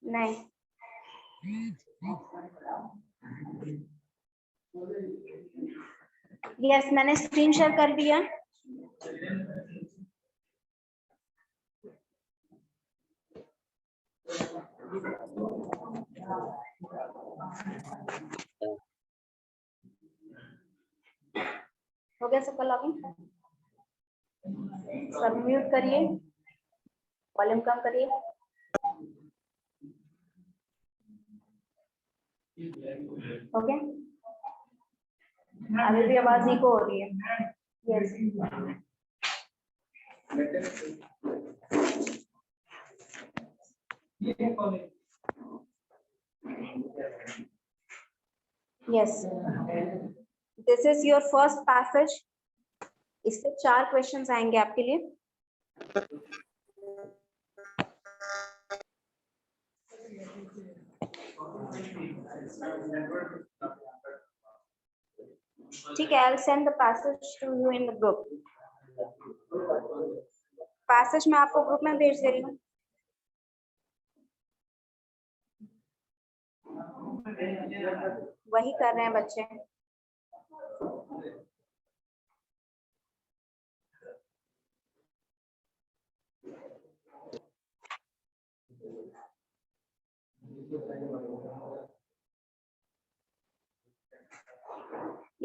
नहीं, यस मैंने screen share कर दिया। हो गया सबका लॉगिन? सब म्यूट करिए, वॉल्यूम कम करिए। ओके, अभी भी आवाज इको हो रही है। Yes yes, this is your first passage. इससे 4 क्वेश्चंस आएंगे आपके लिए। ठीक है, I'll send the passage to you in the group. Passage मैं आपको ग्रुप में भेज दे रही हूँ। वही कर रहे हैं बच्चे।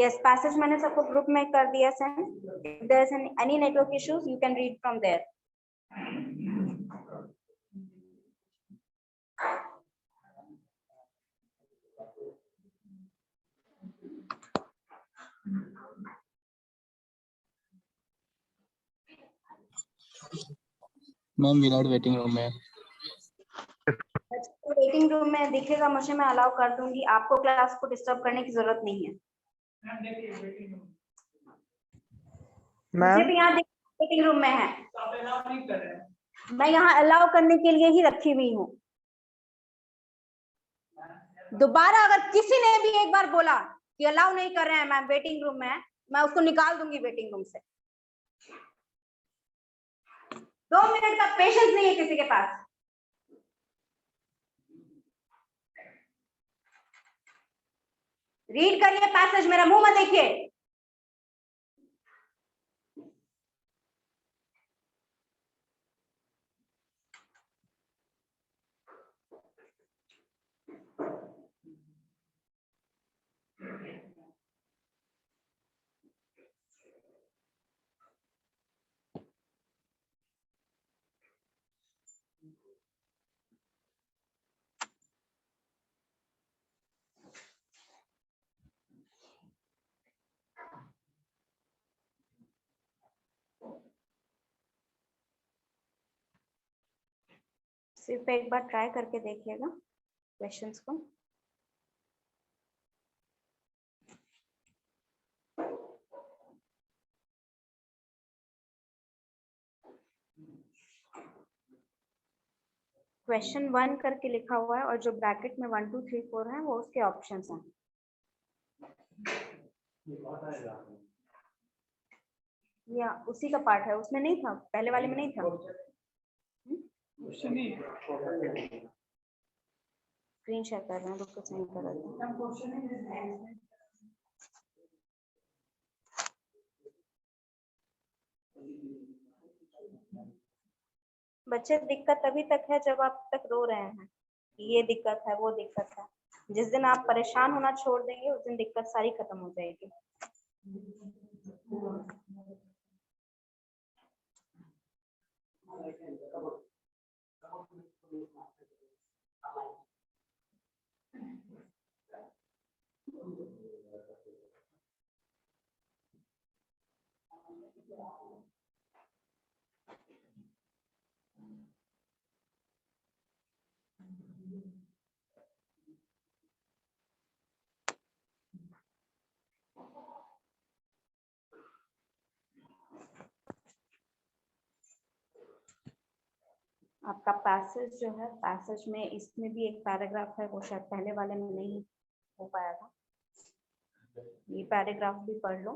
Yes, passage मैंने सबको ग्रुप में कर दिया send. If there is any network issues, you can read from there. Ma'am without waiting room में। वेटिंग रूम में दिखेगा मुझे, मैं अलाउ कर दूंगी। आपको क्लास को डिस्टर्ब करने की जरूरत नहीं है। मुझे भी यहाँ वेटिंग रूम में है, मैं यहाँ अलाउ करने के लिए ही रखी हुई हूँ। दोबारा अगर किसी ने भी एक बार बोला कि अलाउ नहीं कर रहे हैं मैम, वेटिंग रूम में है, मैं उसको निकाल दूंगी वेटिंग रूम से। 2 मिनट का पेशेंस नहीं है किसी के पास। रीड करिए पैसेज, मेरा मुंह मत देखिए। सिर्फ एक बार ट्राई करके देखिएगा क्वेश्चंस को। क्वेश्चन 1 करके लिखा हुआ है और जो ब्रैकेट में 1 2 3 4 है वो उसके ऑप्शंस हैं। या उसी का पार्ट है, उसमें नहीं था, पहले वाले में नहीं था। स्क्रीन शेयर कर रहे हैं, रुक सेंड कर रहे हैं। बच्चे दिक्कत अभी तक है जब आप तक रो रहे हैं, ये दिक्कत है वो दिक्कत है। जिस दिन आप परेशान होना छोड़ देंगे उस दिन दिक्कत सारी खत्म हो जाएगी। आपका पैसेज जो है, पैसेज में इसमें भी एक पैराग्राफ है, वो शायद पहले वाले में नहीं हो पाया था। ये पैराग्राफ भी पढ़ लो।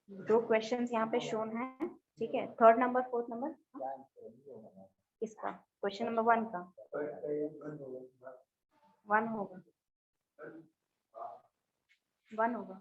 2 क्वेश्चंस यहाँ पे शोन है, ठीक है। 3rd नंबर 4th नंबर इसका क्वेश्चन नंबर 1 का 1 होगा, 1 होगा।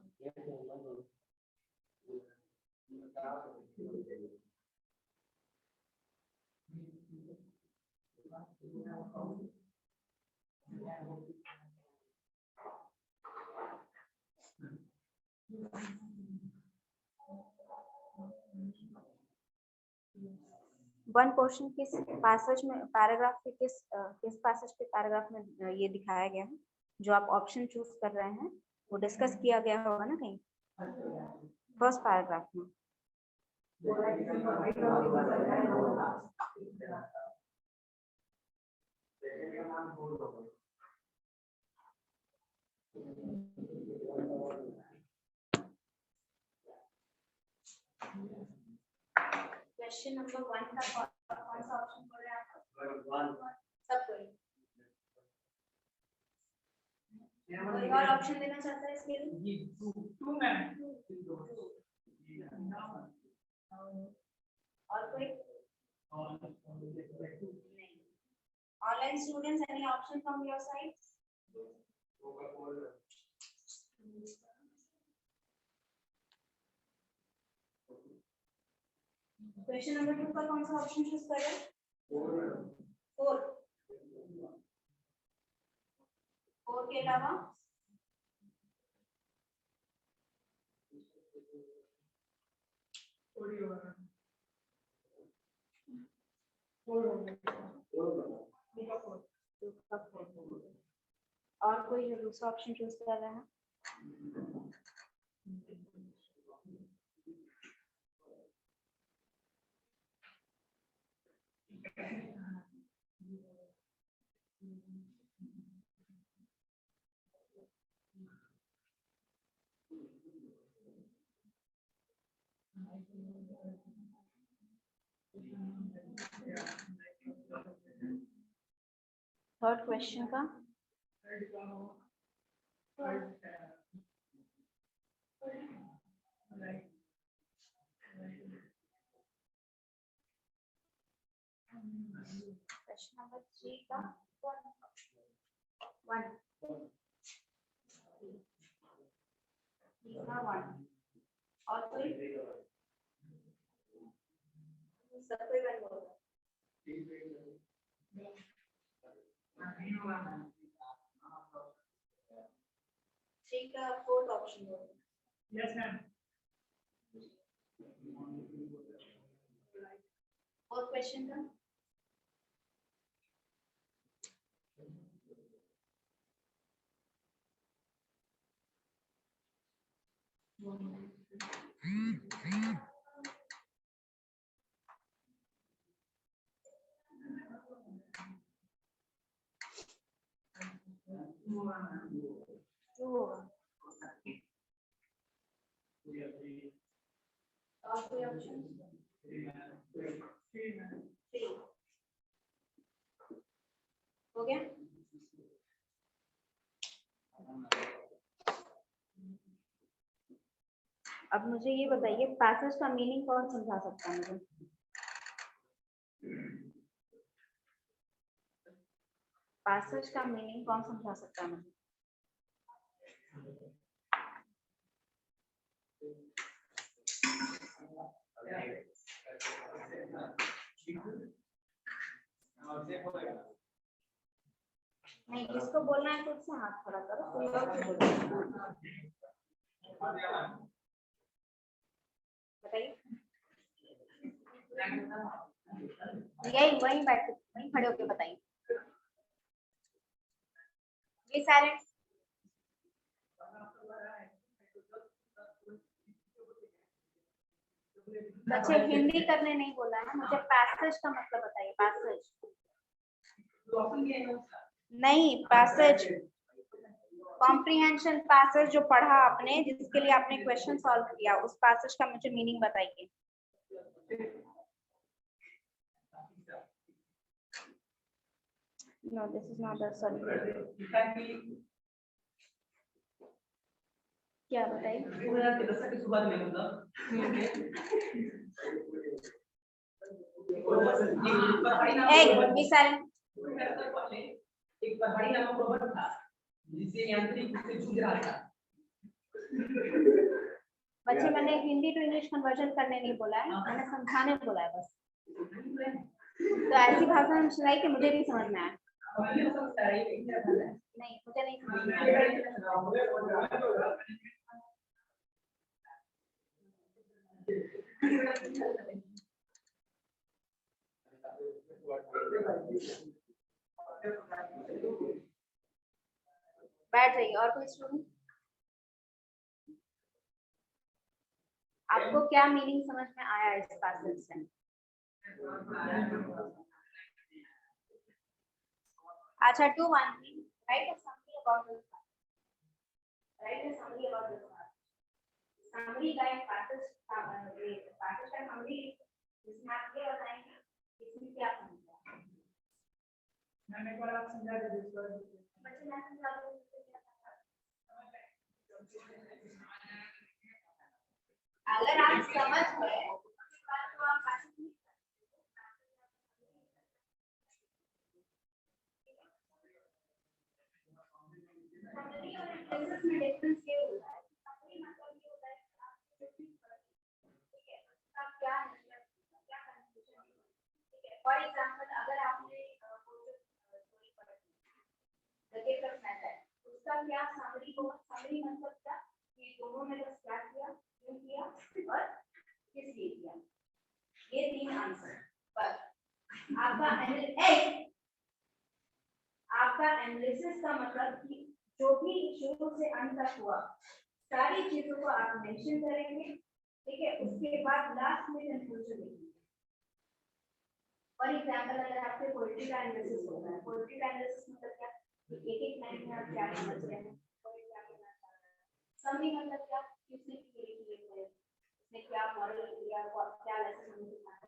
वन क्वेश्चन किस पैसेज में, पैराग्राफ के किस पैसेज के पैराग्राफ में ये दिखाया गया है, जो आप ऑप्शन चूज कर रहे हैं वो डिस्कस किया गया होगा ना कहीं, फर्स्ट पैराग्राफ में। क्वेश्चन नंबर 1 का कौन सा ऑप्शन बोल रहे हैं आप? सब कोई और ऑप्शन देना चाहता है इसके लिए? 2 मैम। और कोई? Online students, any option from your side? Question number 2 का कौन सा ऑप्शन चूज कर रहे हैं? 4 के अलावा और कोई जो दूसरा ऑप्शन चूज कर रहा है? थर्ड क्वेश्चन का क्वेश्चन नंबर 3 का 1 और कोई? सब कोई बन होगा। ठीक है, 4th ऑप्शन होगा। Yes ma'am. 4th क्वेश्चन का और कोई ऑप्शन? 3 हो गया। अब मुझे ये बताइए, पैसेज का मीनिंग कौन समझा सकता है मुझे? पैसेज का मीनिंग कौन समझा सकता है मुझे? नहीं, किसको बोलना है खुद से हाथ खड़ा करो, कोई और को बोलो। बताइए। यही वहीं बैठे, वहीं खड़े होके बताइए। ये सारे बच्चे हिंदी करने नहीं बोला है, मुझे पैसेज का मतलब बताइए। पैसेज नहीं, पैसेज कॉम्प्रिहेंशन पैसेज जो पढ़ा आपने, जिसके लिए आपने क्वेश्चन सॉल्व किया, उस पैसेज का मुझे मीनिंग बताइए। No, this is not the sorry. क्या बताइए? एक पहाड़ी नामक रोबोट था जिसे यांत्रिक रूप से जूझ रहा था। बच्चे मैंने हिंदी टू इंग्लिश कन्वर्जन करने नहीं बोला है, मैंने समझाने बोला है बस। तो ऐसी भाषा में सुनाई कि मुझे भी समझ में आए। नहीं, मुझे नहीं समझ में आया। बैठ जाइए। और कोई स्टूडेंट? आपको क्या मीनिंग समझ में आया इस पैसेज से? अच्छा, do one thing. Write a summary about this part. Write a summary about this part. Summary का एक passage का summary जिसमें आप ये बताएंगे इसमें क्या समझा। मैंने एक बार आप समझा दीजिए इस बार। बच्चे मैं समझा दूँ अगर आप समझ गए तो आप डिफरेंस ये होता है समरी मतलब ये होता है ठीक है अब क्या कंफ्यूजन ठीक है। फॉर एग्जांपल अगर आपने स्टोरी पढ़ी द गिफ्ट ऑफ मैटर उसका क्या समरी होगा। समरी मतलब क्या कि दोनों ने बस क्या किया, क्यों किया और किस लिए किया, ये तीन आंसर। पर आपका एनालिसिस का मतलब कि जो भी शुरू से अंत तक हुआ सारी चीजों को आप मेंशन करेंगे ठीक है। उसके बाद लास्ट में कंक्लूजन लिखेंगे। फॉर एग्जांपल अगर आपके पोएट्री का एनालिसिस होगा, पोएट्री का एनालिसिस मतलब क्या, एक एक लाइन में आप क्या समझते हैं और क्या कहना चाह रहे हैं। समरी मतलब क्या, किसने लिखी है, उसने क्या मॉरल दिया, क्या लेसन हमें सिखाया।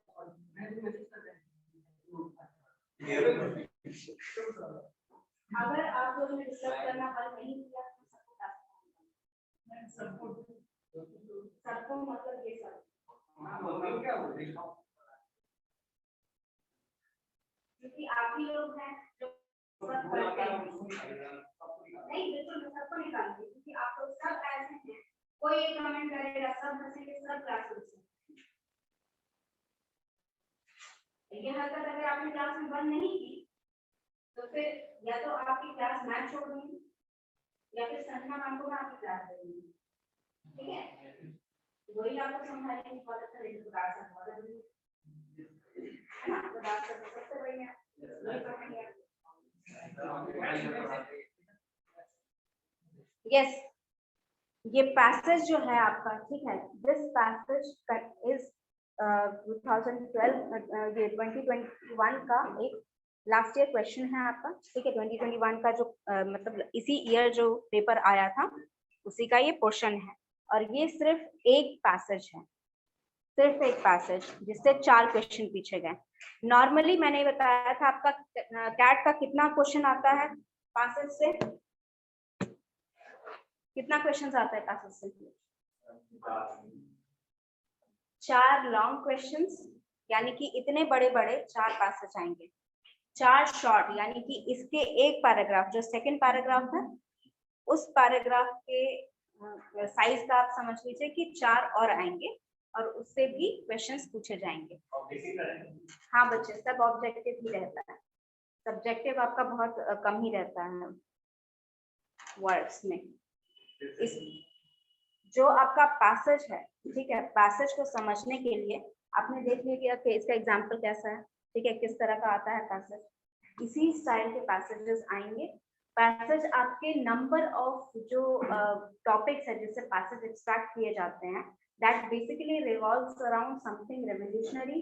अगर आप लोगों ने डिस्कस करना बंद नहीं किया तो सबको मतलब ये सब क्योंकि आप ही लोग हैं जो सब करते हैं। नहीं बिल्कुल सबको निकालिए क्योंकि आप लोग सब ऐसे हैं, कोई एक कमेंट करेगा सब हंसेंगे सब क्लास में। ये हरकत अगर आपने क्लास में बंद नहीं की तो फिर या तो आपकी क्लास मैच छोड़ देंगे या फिर संजना मैम को आपकी क्लास दे देंगे ठीक है। वही आपको समझाने की बहुत अच्छा तरीके से क्लास है तो बात करते सबसे बढ़िया यस ये पैसेज जो है आपका ठीक है। दिस पैसेज इज 2012 ये 2021 का एक लास्ट ईयर क्वेश्चन है आपका ठीक है। 2021 का जो मतलब इसी ईयर जो पेपर आया था उसी का ये पोर्शन है और ये सिर्फ एक पैसेज है, सिर्फ एक पैसेज जिससे 4 क्वेश्चन पूछे गए। नॉर्मली मैंने बताया था आपका कैट का कितना क्वेश्चन आता है पैसेज से, कितना क्वेश्चन आता है पैसेज से? 4 लॉन्ग क्वेश्चंस यानी कि इतने बड़े बड़े 4 पैसेज आएंगे। 4 शॉर्ट यानी कि इसके एक पैराग्राफ जो सेकंड पैराग्राफ है उस पैराग्राफ के साइज का आप समझ लीजिए कि 4 और आएंगे और उससे भी क्वेश्चंस पूछे जाएंगे। हाँ बच्चे सब ऑब्जेक्टिव ही रहता है, सब्जेक्टिव आपका बहुत कम ही रहता है वर्ड्स में। इस जो आपका पैसेज है ठीक है, पैसेज को समझने के लिए आपने देख लिया कि इसका एग्जाम्पल कैसा है ठीक है, किस तरह का आता है पैसेज। इसी स्टाइल के पैसेजेस आएंगे। पैसेज आपके नंबर ऑफ जो टॉपिक्स है जिससे पैसेज एक्सट्रैक्ट किए जाते हैं that basically revolves around something revolutionary,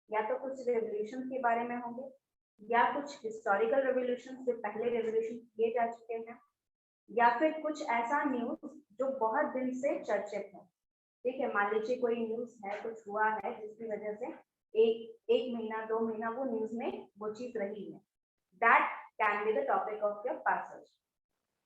या तो कुछ रेवोल्यूशन के बारे में होंगे या कुछ हिस्टोरिकल रेवोल्यूशन जो पहले रेवोल्यूशन किए जा चुके हैं, या फिर कुछ ऐसा न्यूज जो बहुत दिन से चर्चित है ठीक है। मान लीजिए कोई न्यूज है, कुछ हुआ है जिसकी वजह से एक महीना 2 महीना वो न्यूज में वो चीज रही है, that can be the topic of your passage.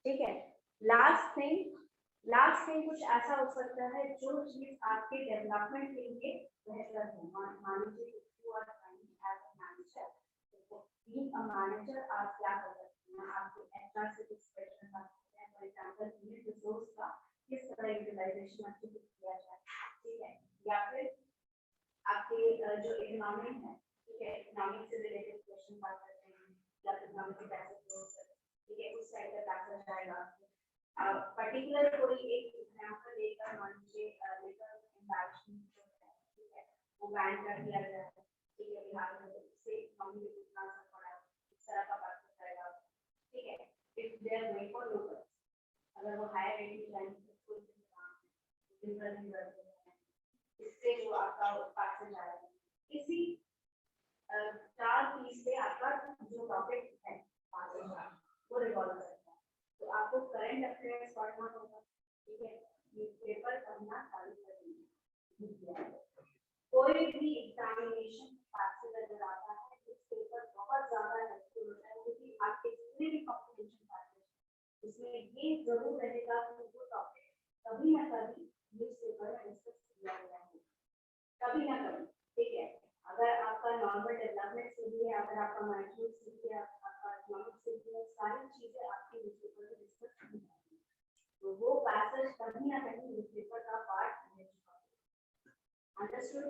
ठीक है, लास्ट थिंग कुछ ऐसा हो सकता है जो चीज आपके डेवलपमेंट के लिए बेहतर हो। मान लीजिए you are trying as a manager, being a manager आप क्या कर सकते हैं, आपके एचआर से कुछ क्वेश्चन आ सकते हैं। फॉर एग्जांपल ह्यूमन रिसोर्स का किस तरह यूटिलाइजेशन अच्छे से किया जाए, ठीक है, या फिर आपके जो इकोनॉमिक है, ठीक है, इकोनॉमिक से रिलेटेड क्वेश्चन बात करते हैं, या फिर इकोनॉमिक के पैसे फ्लो करते हैं, ठीक है, उस साइड का पैसा जाएगा। पर्टिकुलर कोई एक एग्जांपल लेकर मान लीजिए लेकर इंडस्ट्री है, ठीक है, वो बैन कर दिया गया है, ठीक है, बिहार में तो इससे इकोनॉमी पे कितना असर पड़ा है, इस तरह का बात जाएगा। ठीक है, if they are going for local, अगर वो हायर रेटिंग लाइन से कोई काम है डिफरेंट करते हैं, इससे जो आपका पैसा जाएगा। इसी 4 चीज से आपका जो टॉपिक है वो रिवॉल्व करता है। तो आपको करंट अफेयर्स पढ़ना होगा, ठीक है, न्यूज़पेपर पढ़ना चालू करेंगे। कोई भी एग्जामिनेशन पैसेज अगर आता है न्यूज़पेपर बहुत ज्यादा हेल्पफुल होता है, क्योंकि आपके जितने भी कॉम्पिटिशन पैसेज उसमें ये जरूर रहेगा कि वो टॉपिक कभी ना कभी न्यूज़पेपर में डिस्कस किया गया है, कभी ना कभी। ठीक है, अगर आपका नॉर्मल डेवलपमेंट से भी है, अगर आपका मैनेजमेंट से भी है, आपका इकोनॉमिक से भी है, सारी चीजें आपके न्यूज़पेपर में डिस्कस की जाती हैं, तो वो पैसेज कहीं ना कहीं न्यूज़पेपर का पार्ट है। अंडरस्टूड?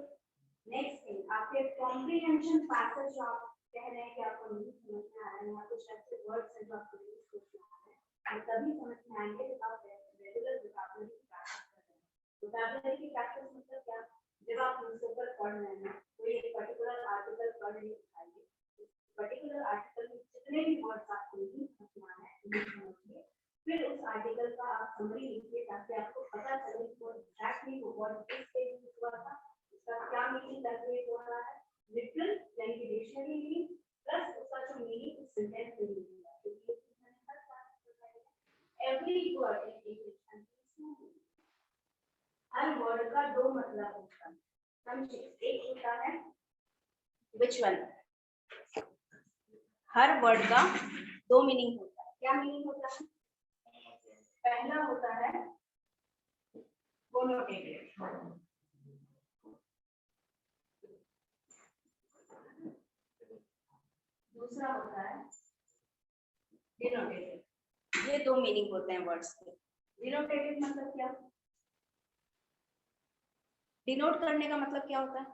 नेक्स्ट थिंग, आपके कॉम्प्रिहेंशन पैसेज जो आप कह रहे हैं कि आपको नहीं समझ में आ रहा है, या कुछ ऐसे वर्ड्स हैं जो आपको नहीं समझ में आ रहे हैं, तभी समझ में आएंगे जब आप रेगुलर वोकैबुलरी की प्रैक्टिस कर रहे हैं। वोकैबुलरी की प्रैक्टिस मतलब क्या? जब आप न्यूज़पेपर पढ़ रहे हैं, कोई एक पर्टिकुलर आर्टिकल पढ़ रहे हैं, पर्टिकुलर आर्टिकल में जितने भी वर्ड्स आपको नहीं समझना है उन्हें समझिए, फिर उस आर्टिकल का आप समरी लिखिए ताकि आपको पता चले कि वो एग्जैक्टली वो वर्ड किस पेज में हुआ था, उसका क्या मीनिंग कैलकुलेट हो रहा है, लिटरल यानी कि डिक्शनरी मीनिंग प्लस उसका जो मीनिंग उस सेंटेंस में मिलेगा। तो ये चीज मैंने हर क्लास में बताई है। Every word in English, her word का 2 मतलब होता है, समझिए। एक होता है व्हिच वन, हर वर्ड का 2 मीनिंग होता है। क्या मीनिंग होता है? पहला होता है कोनोटेटिव, दूसरा होता है डिनोटेटिव। ये 2 मीनिंग होते हैं वर्ड्स के। डिनोटेटिव मतलब क्या? डिनोट करने का मतलब क्या होता है?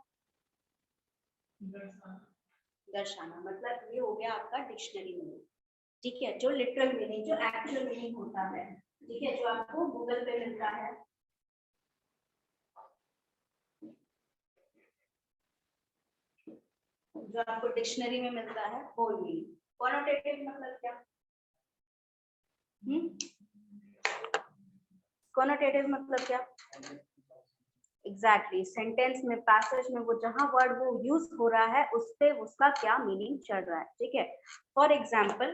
दर्शाना। मतलब ये हो गया आपका डिक्शनरी मीनिंग, ठीक है, जो लिटरल मीनिंग, जो एक्चुअल मीनिंग होता है, ठीक है, जो आपको गूगल पे मिलता है, जो आपको डिक्शनरी में मिलता है, वो मीनिंग। कोनोटेटिव मतलब क्या? कोनोटेटिव मतलब क्या? एग्जैक्टली सेंटेंस में, पैसेज में वो जहां वर्ड वो यूज हो रहा है उस पे उसका क्या मीनिंग चल रहा है। ठीक है, फॉर एग्जाम्पल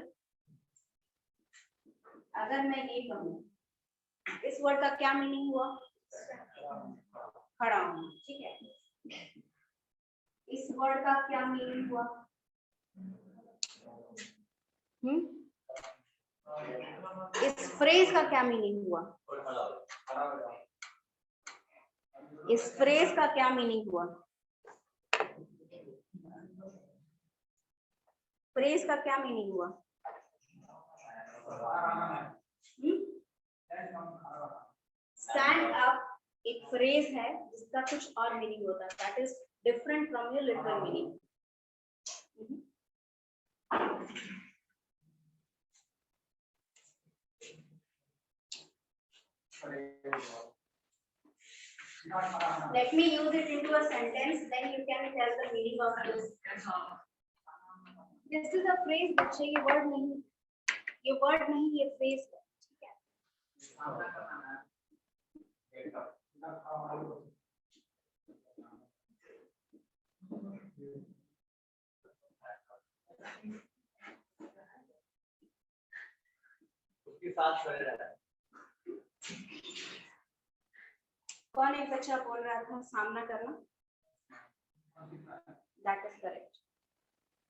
अगर मैं ये कहूँ, इस वर्ड का क्या मीनिंग हुआ? खड़ा हूँ, ठीक है। इस वर्ड का क्या मीनिंग हुआ? इस फ्रेज का क्या मीनिंग हुआ? इस फ्रेज का क्या मीनिंग हुआ? फ्रेज का क्या मीनिंग हुआ? स्टैंड अप एक फ्रेज है जिसका कुछ और मीनिंग होता है, that is different from your literal meaning. Let me use it into a sentence, then you can tell the meaning of this. This is a phrase, बच्चे, ये word नहीं, ये word नहीं, ये phrase है, ठीक है। उसके साथ खड़े रहना। कौन एक बच्चा बोल रहा था सामना करना? That is correct.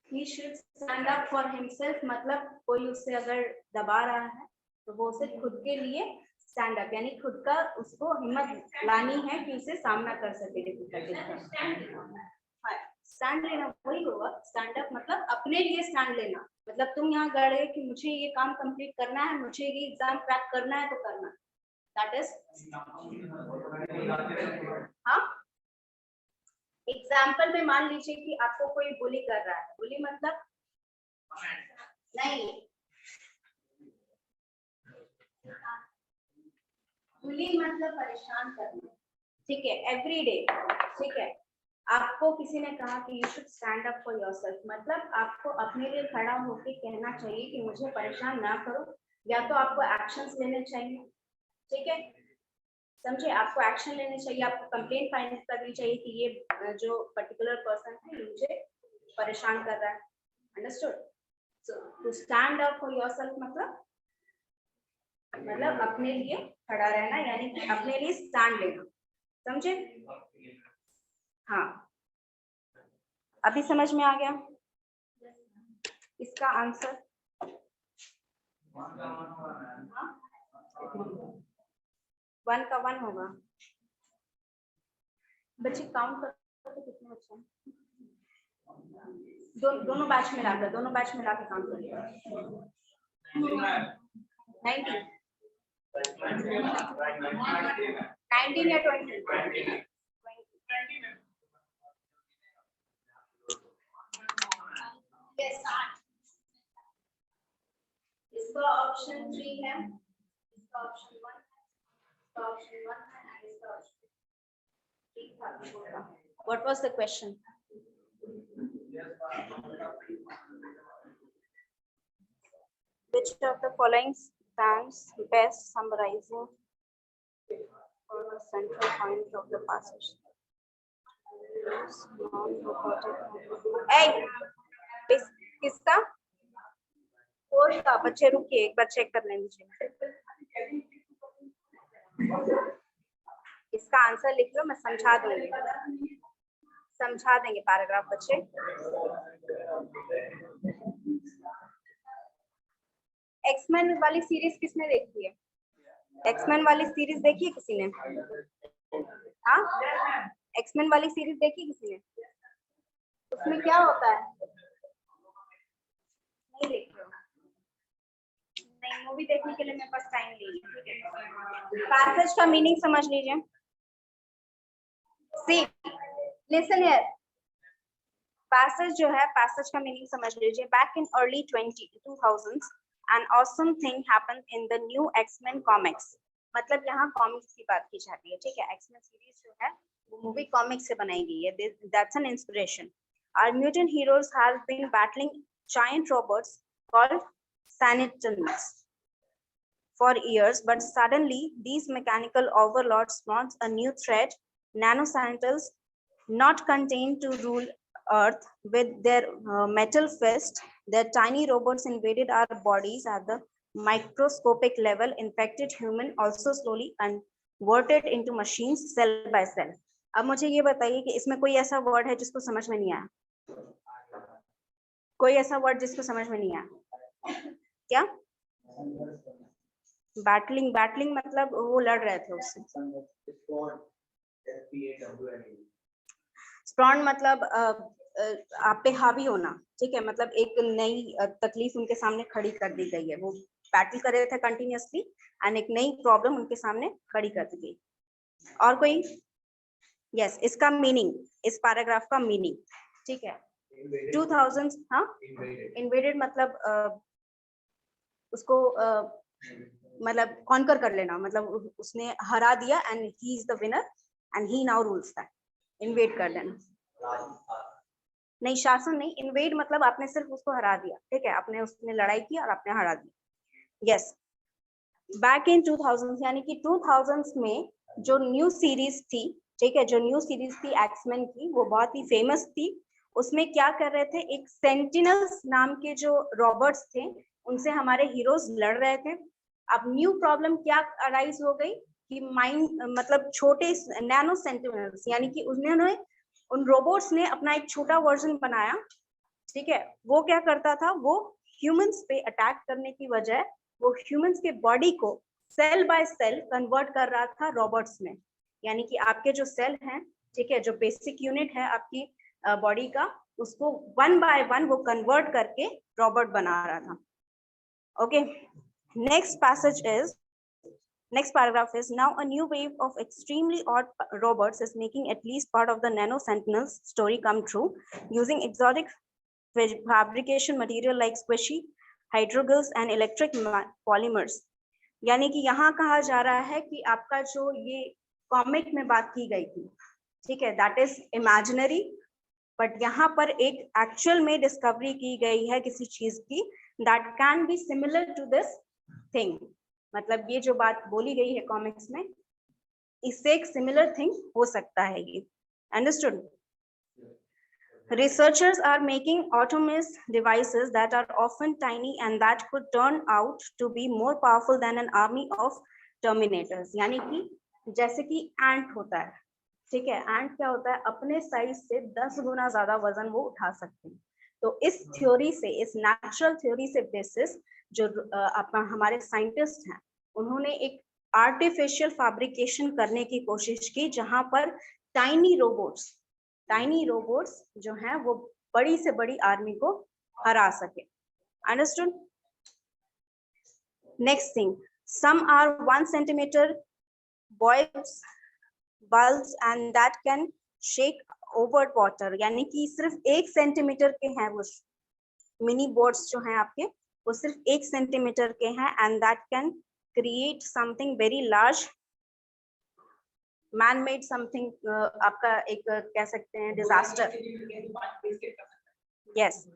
he should stand up for himself, मतलब कोई उससे अगर दबा रहा है तो वो उसे खुद के लिए स्टैंड अप, यानी खुद का उसको हिम्मत लानी है कि उसे सामना कर सके डिफिकल्टीज का। स्टैंड लेना वही होगा, स्टैंड अप मतलब अपने लिए स्टैंड लेना, मतलब तुम यहाँ गए कि मुझे ये काम कंप्लीट करना है, मुझे ये एग्जाम क्रैक करना है तो करना, दैट इज हाँ। एग्जाम्पल में मान लीजिए कि आपको कोई बुली कर रहा है, बुली मतलब नहीं, बुली मतलब परेशान करना, ठीक है, एवरी डे, ठीक है। आपको किसी ने कहा कि you should stand up for yourself, मतलब आपको अपने लिए खड़ा होकर कहना चाहिए कि मुझे परेशान ना करो, या तो आपको एक्शंस लेने चाहिए, ठीक है, समझे, आपको एक्शन लेने चाहिए, आपको कंप्लेंट फाइल करनी चाहिए कि ये जो पर्टिकुलर पर्सन है मुझे परेशान कर रहा है, understood. So to stand up for yourself मतलब अपने लिए खड़ा रहना, यानी कि अपने लिए स्टैंड लेना, समझे। हाँ, अभी समझ में आ गया इसका आंसर। वन का वन होगा, बच्चे काउंट करते कितने बच्चे हैं, दोनों बैच मिलाकर काउंट करिए। 19 या 20? इसका ऑप्शन 3 है, इसका ऑप्शन 1 है, इसका ऑप्शन 1 है और इसका ऑप्शन 3 था। What was the question? Which of the following stands best summarizing for the central point of the passage? किसका? फोर्थ का। बच्चे रुकिए, एक बार चेक कर लें मुझे। इसका आंसर लिख लो, मैं समझा दूंगी, समझा देंगे पैराग्राफ बच्चे। एक्समैन वाली सीरीज किसने देखी है? एक्समैन वाली सीरीज देखी है किसी ने? हाँ, एक्समैन वाली सीरीज देखी किसी ने? उसमें क्या होता है? नहीं देख रहे हो? नहीं, मूवी देखने के लिए मेरे पास टाइम नहीं है। पैसेज का मीनिंग समझ लीजिए। सी, लिसन हियर, पैसेज जो है, पैसेज का मीनिंग समझ लीजिए। Back in early 2000s an awesome thing happened in the new X-Men comics, मतलब यहाँ कॉमिक्स की बात की जाती है, ठीक है। एक्समैन सीरीज जो है वो मूवी कॉमिक्स से बनाई गई है, that's an inspiration. Our mutant heroes have been battling giant robots called Sanitans for years, but suddenly these mechanical overlords launched a new threat, nanosanitals, not contained to rule Earth with their metal fist. Their tiny robots invaded our bodies at the microscopic level, infected human, also slowly converted into machines cell by cell. अब मुझे ये बताइए कि इसमें कोई ऐसा word है जिसको समझ में नहीं आया? कोई ऐसा वर्ड जिसको समझ में नहीं आया? क्या? बैटलिंग, बैटलिंग मतलब वो लड़ रहे थे उससे। स्प्रॉन मतलब आप पे हावी होना, ठीक है, मतलब एक नई तकलीफ उनके सामने खड़ी कर दी गई है, वो बैटल कर रहे थे कंटिन्यूअसली एंड एक नई प्रॉब्लम उनके सामने खड़ी कर दी गई। और कोई? यस, इसका मीनिंग, इस पैराग्राफ का मीनिंग, ठीक है। 2000, हाँ, इन्वेडेड मतलब उसको मतलब कॉन्कर कर लेना, मतलब उसने हरा दिया and he is the winner and he now rules that. Invade कर लेना नहीं, शासन नहीं, इन्वेड मतलब आपने सिर्फ उसको हरा दिया, ठीक है, आपने उसने लड़ाई की और आपने हरा दिया। यस, बैक इन 2000 यानी कि 2000s में जो न्यू सीरीज थी, ठीक है, जो न्यू सीरीज थी एक्समैन की, वो बहुत ही फेमस थी। उसमें क्या कर रहे थे, एक सेंटिनल्स नाम के जो रॉबर्ट्स थे उनसे हमारे हीरोज लड़ रहे थे। अब न्यू प्रॉब्लम क्या अराइज हो गई कि माइंड मतलब छोटे नैनो सेंटिनल्स, यानी कि उन्होंने उन रोबोट्स ने अपना एक छोटा वर्जन बनाया ठीक है, वो क्या करता था, वो ह्यूमंस पे अटैक करने की वजह वो ह्यूमंस के बॉडी को सेल बाय सेल कन्वर्ट कर रहा था रोबोट्स में। यानी कि आपके जो सेल हैं, ठीक है, जो बेसिक यूनिट है आपकी बॉडी का, उसको वन बाय वन वो कन्वर्ट करके रोबोट बना रहा था। Okay, next paragraph is, now a new wave of extremely odd robots is making at least part of the Nano Sentinels story come true, using exotic fabrication material like squishy hydrogels and electric polymers. यानी कि यहाँ कहा जा रहा है कि आपका जो ये कॉमिक में बात की गई थी, ठीक है, दैट इज इमेजिनरी, बट यहाँ पर एक एक्चुअल में डिस्कवरी की गई है किसी चीज की, that can be similar to this thing. मतलब ये जो बात बोली गई है कॉमिक्स में, इससे एक सिमिलर थिंग हो सकता है ये। Understood? Researchers are making autonomous devices that are often tiny and that could turn out to be more powerful than an army of Terminators. यानी कि जैसे कि एंट होता है, ठीक है, एंट क्या होता है, अपने साइज से 10 गुना ज्यादा वजन वो उठा सकते हैं। तो इस थ्योरी से, इस नेचुरल थ्योरी से बेसिस जो हमारे साइंटिस्ट हैं, उन्होंने एक आर्टिफिशियल फैब्रिकेशन करने की कोशिश की, जहां पर टाइनी रोबोट्स जो हैं वो बड़ी से बड़ी आर्मी को हरा सके। Understood? Next thing, some are 1 centimeter bulbs and that can shake over water, यानी कि सिर्फ 1 सेंटीमीटर के हैं वो मिनी बोर्ड्स जो हैं आपके, वो सिर्फ 1 सेंटीमीटर के हैं, and that can create something very large, man made something, आपका एक कह सकते हैं डिजास्टर। यस,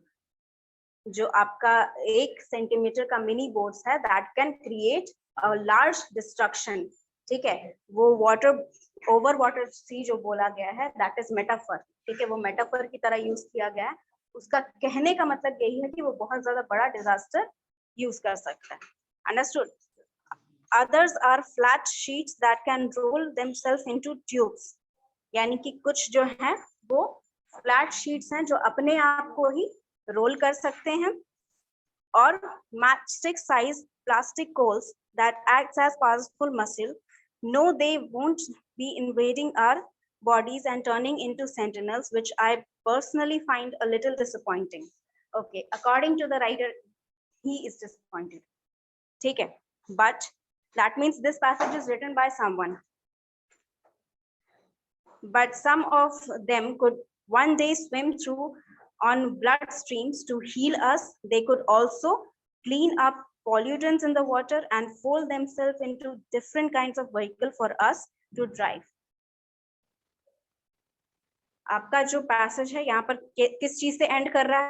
जो आपका 1 सेंटीमीटर का मिनी बोर्ड्स है, that can create a large destruction. ठीक है, वो ओवर वाटर सी जो बोला गया है, दैट इज मेटाफर। ठीक है, वो मेटाफर की तरह यूज किया गया है। उसका कहने का मतलब यही है कि वो बहुत ज्यादा बड़ा डिजास्टर यूज कर सकता है। Understood? Others are flat sheets that can roll themselves into tubes. यानी कि कुछ जो है वो फ्लैट शीट्स हैं जो अपने आप को ही रोल कर सकते हैं, और matchstick size plastic coals that acts as powerful muscle. No, they won't be invading our bodies and turning into sentinels, which I personally find a little disappointing. Okay, according to the writer, he is disappointed. ठीक है, but that means this passage is written by someone, but some of them could one day swim through on blood streams to heal us. They could also clean up pollutants in the water and fold themselves into different kinds of vehicle for us to drive. आपका जो passage है यहाँ पर किस चीज से and कर रहा